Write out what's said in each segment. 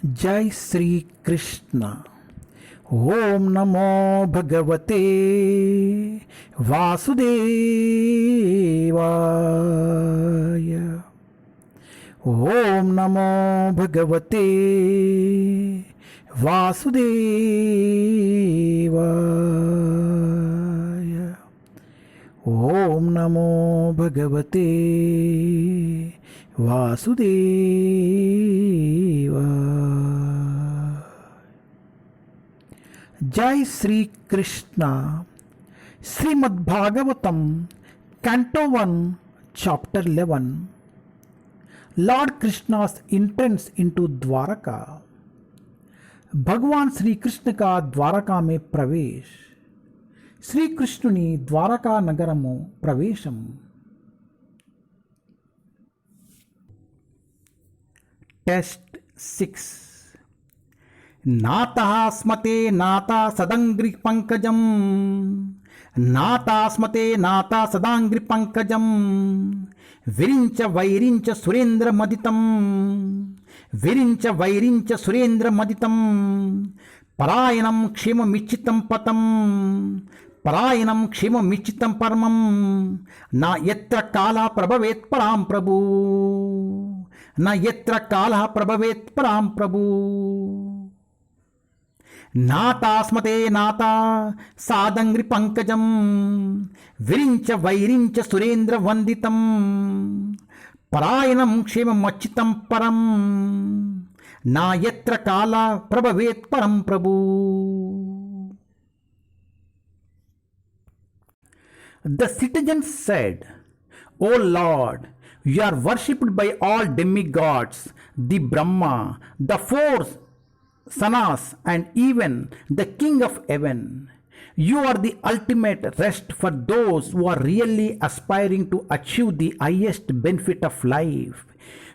जय श्री कृष्ण। ओम नमो भगवते वासुदेवाय। ओम नमो भगवते वासुदेवाय। ओम नमो भगवते वासुदेवाय। जय Shri Krishna. Srimad Bhagavatam canto 1 chapter 11। Lord Krishna's entrance into Dwarka. भगवान श्री कृष्ण का द्वारका में प्रवेश। श्री कृष्णुनि द्वारका नगरము ప్రవేశం। टेस्ट 6। नाता स्मते नाता सदंग्रि पंकजम। नाता स्मते नाता सदांग्रि पंकजम। विरिंच वैरिंच सुरेंद्र मदितम। विरिंच वैरिंच सुरेंद्र मदितम। परायणं क्षेममिच्छितं पतम। परायणं क्षेममिच्छितं परमं। न यत्र कालः प्रभवेत् परां प्रभु। न यत्र कालः प्रभवेत् परां प्रभु। नाता स्मते नाता सादंग्रि पंकजम। विरिंच वैरिंच सुरेंद्र वंदितम। परायणं क्षेममच्युतं परम। न यत्र कालः प्रभवेत् परं प्रभु। The citizens said, O Lord, you are worshipped by all demigods, the Brahma, the four sanas, and even the King of heaven. You are the ultimate rest for those who are really aspiring to achieve the highest benefit of life.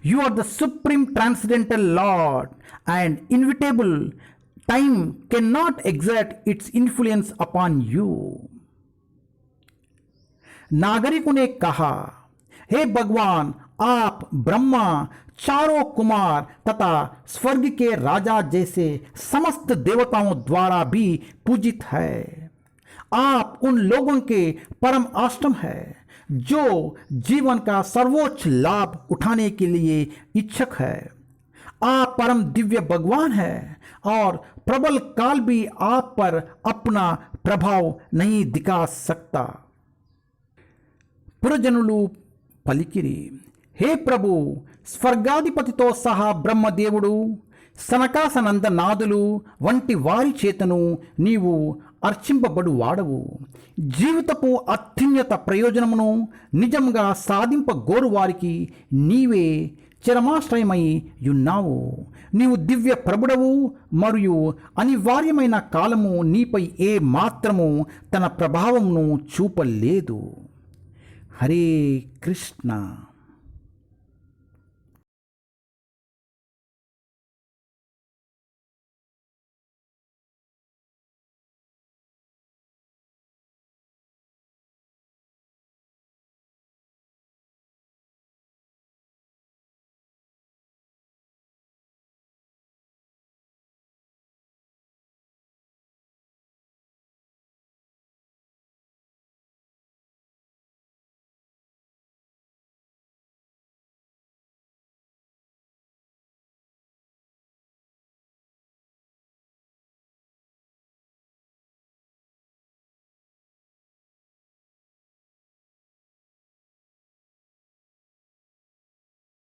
You are the supreme transcendental Lord, and inevitable time cannot exert its influence upon you. नागरिकों ने कहा, हे भगवान, आप ब्रह्मा, चारों कुमार तथा स्वर्ग के राजा जैसे समस्त देवताओं द्वारा भी पूजित है। आप उन लोगों के परम आश्रम है जो जीवन का सर्वोच्च लाभ उठाने के लिए इच्छुक है। आप परम दिव्य भगवान है और प्रबल काल भी आप पर अपना प्रभाव नहीं दिखा सकता। పురజనులు పలికిరి, హే ప్రభు, స్వర్గాధిపతితో సహా బ్రహ్మదేవుడు, సనకాసనందనాదులు వంటి వారి చేతను నీవు అర్చింపబడు వాడవు. జీవితపు అత్యున్నత ప్రయోజనమును నిజంగా సాధింపగోరు వారికి నీవే చరమాశ్రయమై ఉన్నావు. నీవు దివ్య ప్రభుడవు మరియు అనివార్యమైన కాలము నీపై ఏ మాత్రము తన ప్రభావమును చూపలేదు. हरे कृष्णा।